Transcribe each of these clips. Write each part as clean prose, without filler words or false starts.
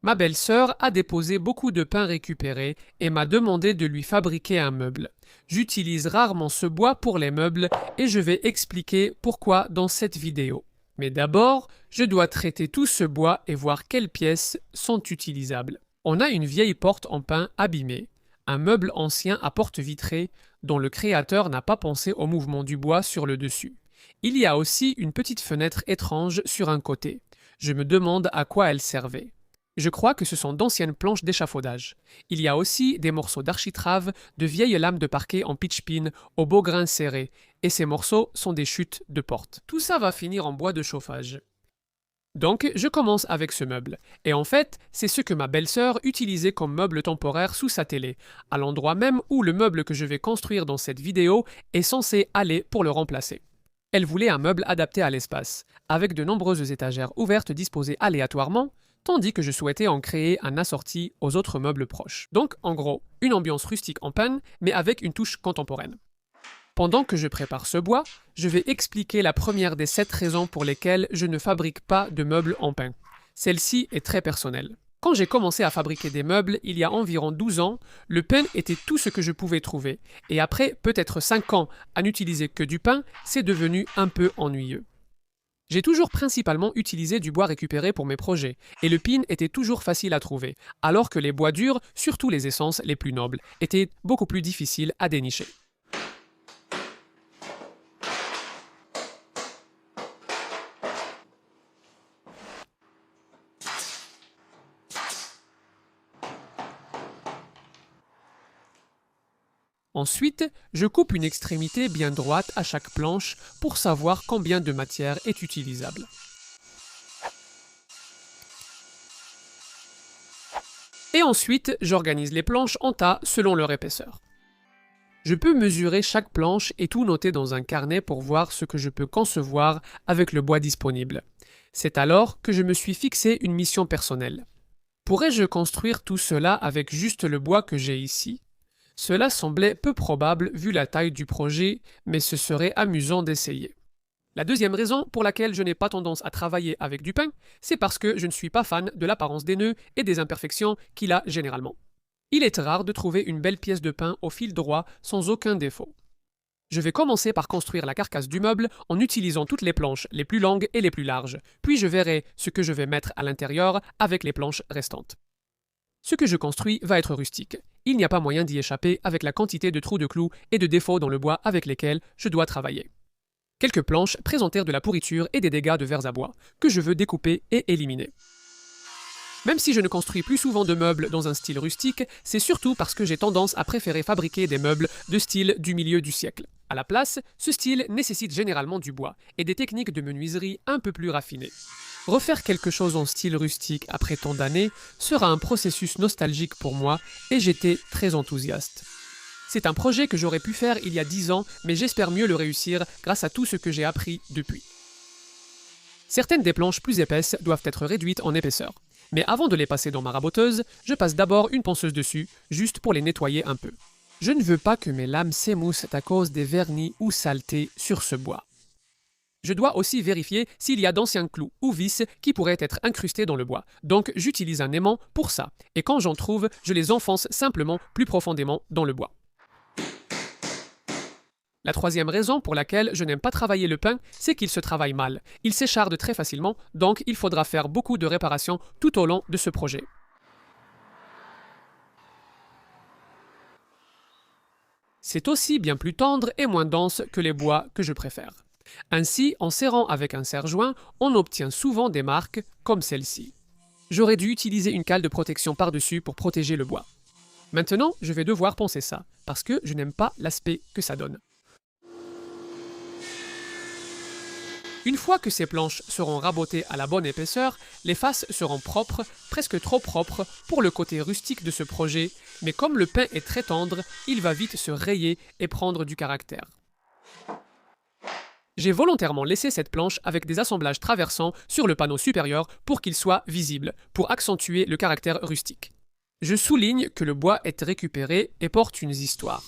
Ma belle-sœur a déposé beaucoup de pain récupéré et m'a demandé de lui fabriquer un meuble. J'utilise rarement ce bois pour les meubles et je vais expliquer pourquoi dans cette vidéo. Mais d'abord, je dois traiter tout ce bois et voir quelles pièces sont utilisables. On a une vieille porte en pin abîmée, un meuble ancien à porte vitrée dont le créateur n'a pas pensé au mouvement du bois sur le dessus. Il y a aussi une petite fenêtre étrange sur un côté. Je me demande à quoi elle servait. Je crois que ce sont d'anciennes planches d'échafaudage. Il y a aussi des morceaux d'architrave, de vieilles lames de parquet en pitch-pin au beau grain serré, et ces morceaux sont des chutes de porte. Tout ça va finir en bois de chauffage. Donc, je commence avec ce meuble. Et en fait, c'est ce que ma belle-sœur utilisait comme meuble temporaire sous sa télé, à l'endroit même où le meuble que je vais construire dans cette vidéo est censé aller pour le remplacer. Elle voulait un meuble adapté à l'espace, avec de nombreuses étagères ouvertes disposées aléatoirement, tandis que je souhaitais en créer un assorti aux autres meubles proches. Donc, en gros, une ambiance rustique en pin, mais avec une touche contemporaine. Pendant que je prépare ce bois, je vais expliquer la première des 7 raisons pour lesquelles je ne fabrique pas de meubles en pin. Celle-ci est très personnelle. Quand j'ai commencé à fabriquer des meubles il y a environ 12 ans, le pin était tout ce que je pouvais trouver. Et après peut-être 5 ans à n'utiliser que du pin, c'est devenu un peu ennuyeux. J'ai toujours principalement utilisé du bois récupéré pour mes projets, et le pin était toujours facile à trouver, alors que les bois durs, surtout les essences les plus nobles, étaient beaucoup plus difficiles à dénicher. Ensuite, je coupe une extrémité bien droite à chaque planche pour savoir combien de matière est utilisable. Et ensuite, j'organise les planches en tas selon leur épaisseur. Je peux mesurer chaque planche et tout noter dans un carnet pour voir ce que je peux concevoir avec le bois disponible. C'est alors que je me suis fixé une mission personnelle. Pourrais-je construire tout cela avec juste le bois que j'ai ici ? Cela semblait peu probable vu la taille du projet, mais ce serait amusant d'essayer. La deuxième raison pour laquelle je n'ai pas tendance à travailler avec du pin, c'est parce que je ne suis pas fan de l'apparence des nœuds et des imperfections qu'il a généralement. Il est rare de trouver une belle pièce de pin au fil droit sans aucun défaut. Je vais commencer par construire la carcasse du meuble en utilisant toutes les planches les plus longues et les plus larges, puis je verrai ce que je vais mettre à l'intérieur avec les planches restantes. Ce que je construis va être rustique. Il n'y a pas moyen d'y échapper avec la quantité de trous de clous et de défauts dans le bois avec lesquels je dois travailler. Quelques planches présentèrent de la pourriture et des dégâts de vers à bois, que je veux découper et éliminer. Même si je ne construis plus souvent de meubles dans un style rustique, c'est surtout parce que j'ai tendance à préférer fabriquer des meubles de style du milieu du siècle. À la place, ce style nécessite généralement du bois et des techniques de menuiserie un peu plus raffinées. Refaire quelque chose en style rustique après tant d'années sera un processus nostalgique pour moi et j'étais très enthousiaste. C'est un projet que j'aurais pu faire il y a 10 ans, mais j'espère mieux le réussir grâce à tout ce que j'ai appris depuis. Certaines des planches plus épaisses doivent être réduites en épaisseur. Mais avant de les passer dans ma raboteuse, je passe d'abord une ponceuse dessus, juste pour les nettoyer un peu. Je ne veux pas que mes lames s'émoussent à cause des vernis ou saletés sur ce bois. Je dois aussi vérifier s'il y a d'anciens clous ou vis qui pourraient être incrustés dans le bois. Donc j'utilise un aimant pour ça. Et quand j'en trouve, je les enfonce simplement plus profondément dans le bois. La troisième raison pour laquelle je n'aime pas travailler le pin, c'est qu'il se travaille mal. Il s'écharde très facilement, donc il faudra faire beaucoup de réparations tout au long de ce projet. C'est aussi bien plus tendre et moins dense que les bois que je préfère. Ainsi, en serrant avec un serre-joint, on obtient souvent des marques comme celle-ci. J'aurais dû utiliser une cale de protection par-dessus pour protéger le bois. Maintenant, je vais devoir poncer ça, parce que je n'aime pas l'aspect que ça donne. Une fois que ces planches seront rabotées à la bonne épaisseur, les faces seront propres, presque trop propres pour le côté rustique de ce projet, mais comme le pin est très tendre, il va vite se rayer et prendre du caractère. J'ai volontairement laissé cette planche avec des assemblages traversants sur le panneau supérieur pour qu'il soit visible, pour accentuer le caractère rustique. Je souligne que le bois est récupéré et porte une histoire.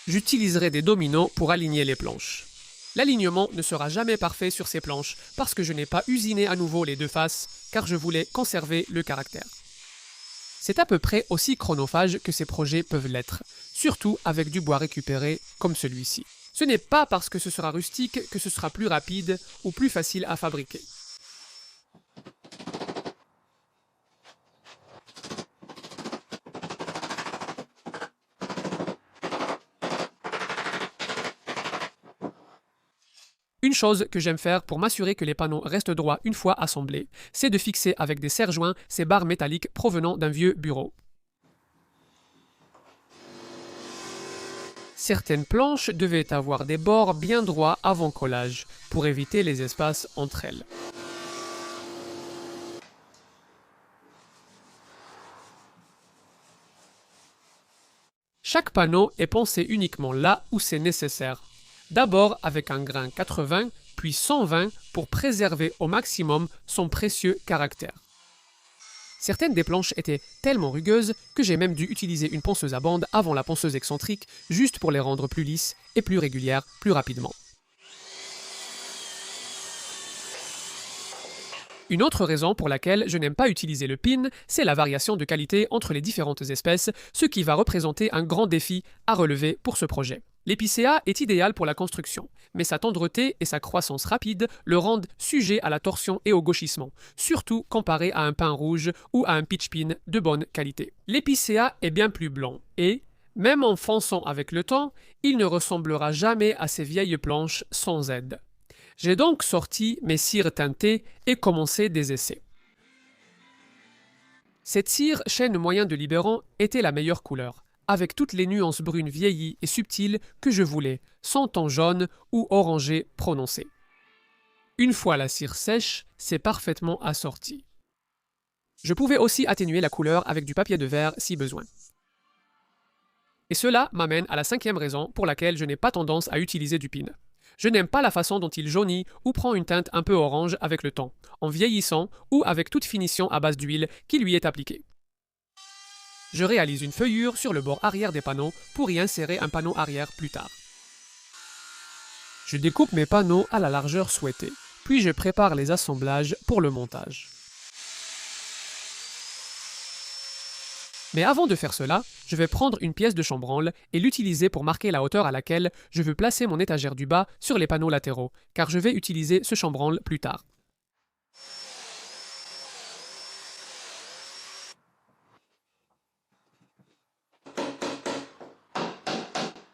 J'utiliserai des dominos pour aligner les planches. L'alignement ne sera jamais parfait sur ces planches parce que je n'ai pas usiné à nouveau les deux faces car je voulais conserver le caractère. C'est à peu près aussi chronophage que ces projets peuvent l'être, surtout avec du bois récupéré comme celui-ci. Ce n'est pas parce que ce sera rustique que ce sera plus rapide ou plus facile à fabriquer. Une chose que j'aime faire pour m'assurer que les panneaux restent droits une fois assemblés, c'est de fixer avec des serre-joints ces barres métalliques provenant d'un vieux bureau. Certaines planches devaient avoir des bords bien droits avant collage, pour éviter les espaces entre elles. Chaque panneau est pensé uniquement là où c'est nécessaire. D'abord avec un grain 80, puis 120 pour préserver au maximum son précieux caractère. Certaines des planches étaient tellement rugueuses que j'ai même dû utiliser une ponceuse à bande avant la ponceuse excentrique, juste pour les rendre plus lisses et plus régulières plus rapidement. Une autre raison pour laquelle je n'aime pas utiliser le pin, c'est la variation de qualité entre les différentes espèces, ce qui va représenter un grand défi à relever pour ce projet. L'épicéa est idéal pour la construction, mais sa tendreté et sa croissance rapide le rendent sujet à la torsion et au gauchissement, surtout comparé à un pin rouge ou à un pitch pin de bonne qualité. L'épicéa est bien plus blanc et, même en fonçant avec le temps, il ne ressemblera jamais à ces vieilles planches sans aide. J'ai donc sorti mes cires teintées et commencé des essais. Cette cire chêne moyen de Libéran était la meilleure couleur, avec toutes les nuances brunes vieillies et subtiles que je voulais, sans ton jaune ou orangé prononcé. Une fois la cire sèche, c'est parfaitement assorti. Je pouvais aussi atténuer la couleur avec du papier de verre si besoin. Et cela m'amène à la 5e raison pour laquelle je n'ai pas tendance à utiliser du pin. Je n'aime pas la façon dont il jaunit ou prend une teinte un peu orange avec le temps, en vieillissant ou avec toute finition à base d'huile qui lui est appliquée. Je réalise une feuillure sur le bord arrière des panneaux pour y insérer un panneau arrière plus tard. Je découpe mes panneaux à la largeur souhaitée, puis je prépare les assemblages pour le montage. Mais avant de faire cela, je vais prendre une pièce de chambranle et l'utiliser pour marquer la hauteur à laquelle je veux placer mon étagère du bas sur les panneaux latéraux, car je vais utiliser ce chambranle plus tard.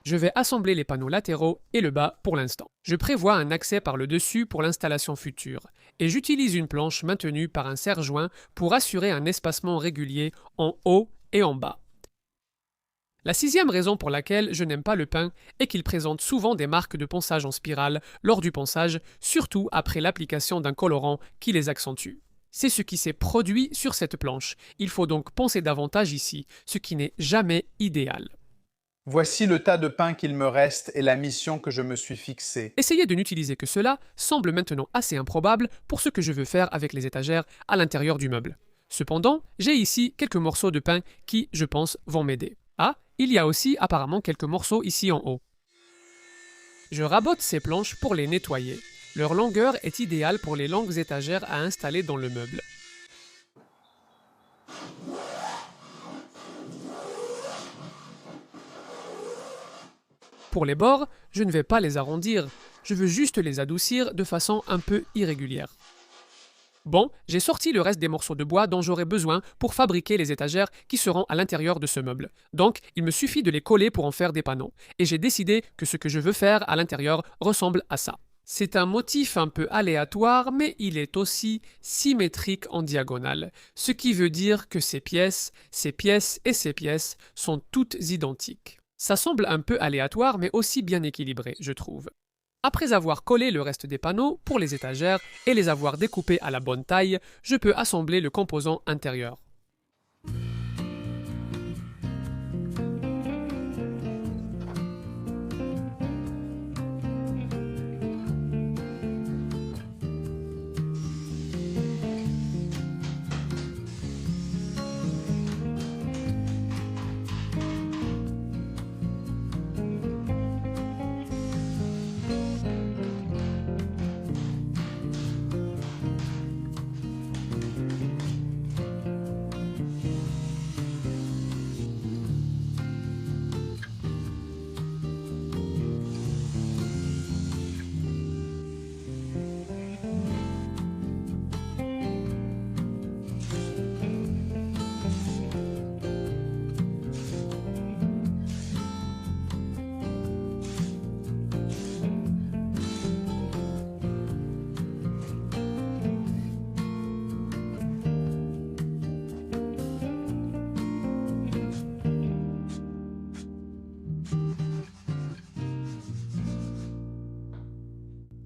Je vais assembler les panneaux latéraux et le bas pour l'instant. Je prévois un accès par le dessus pour l'installation future, et j'utilise une planche maintenue par un serre-joint pour assurer un espacement régulier en haut et en bas. La 6e raison pour laquelle je n'aime pas le pin est qu'il présente souvent des marques de ponçage en spirale lors du ponçage, surtout après l'application d'un colorant qui les accentue. C'est ce qui s'est produit sur cette planche. Il faut donc poncer davantage ici, ce qui n'est jamais idéal. Voici le tas de pain qu'il me reste et la mission que je me suis fixée. Essayer de n'utiliser que cela semble maintenant assez improbable pour ce que je veux faire avec les étagères à l'intérieur du meuble. Cependant, j'ai ici quelques morceaux de pain qui, je pense, vont m'aider. Ah, il y a aussi apparemment quelques morceaux ici en haut. Je rabote ces planches pour les nettoyer. Leur longueur est idéale pour les longues étagères à installer dans le meuble. Pour les bords, je ne vais pas les arrondir, je veux juste les adoucir de façon un peu irrégulière. Bon, j'ai sorti le reste des morceaux de bois dont j'aurai besoin pour fabriquer les étagères qui seront à l'intérieur de ce meuble. Donc, il me suffit de les coller pour en faire des panneaux. Et j'ai décidé que ce que je veux faire à l'intérieur ressemble à ça. C'est un motif un peu aléatoire, mais il est aussi symétrique en diagonale, ce qui veut dire que ces pièces et ces pièces sont toutes identiques. Ça semble un peu aléatoire, mais aussi bien équilibré, je trouve. Après avoir collé le reste des panneaux pour les étagères et les avoir découpés à la bonne taille, je peux assembler le composant intérieur.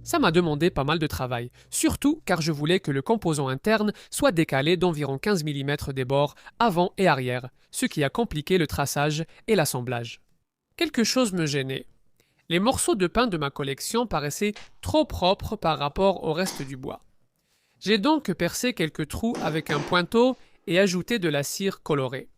Ça m'a demandé pas mal de travail, surtout car je voulais que le composant interne soit décalé d'environ 15 mm des bords avant et arrière, ce qui a compliqué le traçage et l'assemblage. Quelque chose me gênait. Les morceaux de pain de ma collection paraissaient trop propres par rapport au reste du bois. J'ai donc percé quelques trous avec un pointeau et ajouté de la cire colorée.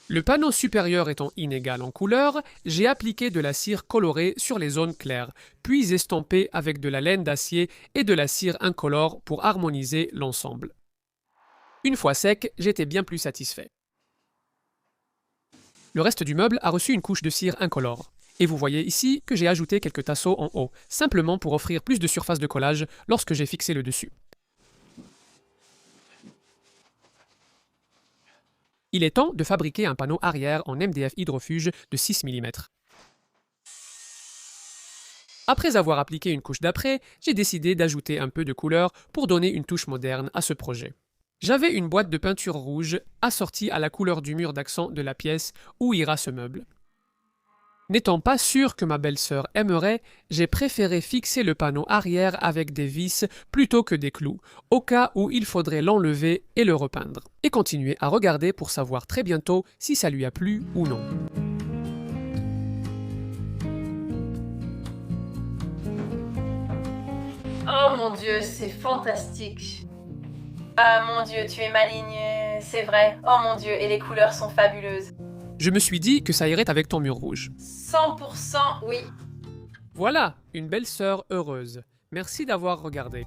Le panneau supérieur étant inégal en couleur, j'ai appliqué de la cire colorée sur les zones claires, puis estampé avec de la laine d'acier et de la cire incolore pour harmoniser l'ensemble. Une fois sec, j'étais bien plus satisfait. Le reste du meuble a reçu une couche de cire incolore. Et vous voyez ici que j'ai ajouté quelques tasseaux en haut, simplement pour offrir plus de surface de collage lorsque j'ai fixé le dessus. Il est temps de fabriquer un panneau arrière en MDF hydrofuge de 6 mm. Après avoir appliqué une couche d'après, j'ai décidé d'ajouter un peu de couleur pour donner une touche moderne à ce projet. J'avais une boîte de peinture rouge assortie à la couleur du mur d'accent de la pièce où ira ce meuble. N'étant pas sûr que ma belle-sœur aimerait, j'ai préféré fixer le panneau arrière avec des vis plutôt que des clous, au cas où il faudrait l'enlever et le repeindre, et continuer à regarder pour savoir très bientôt si ça lui a plu ou non. Oh mon Dieu, c'est fantastique. Ah mon Dieu, tu es maligne, c'est vrai. Oh mon Dieu, et les couleurs sont fabuleuses. Je me suis dit que ça irait avec ton mur rouge. 100% oui. Voilà, une belle sœur heureuse. Merci d'avoir regardé.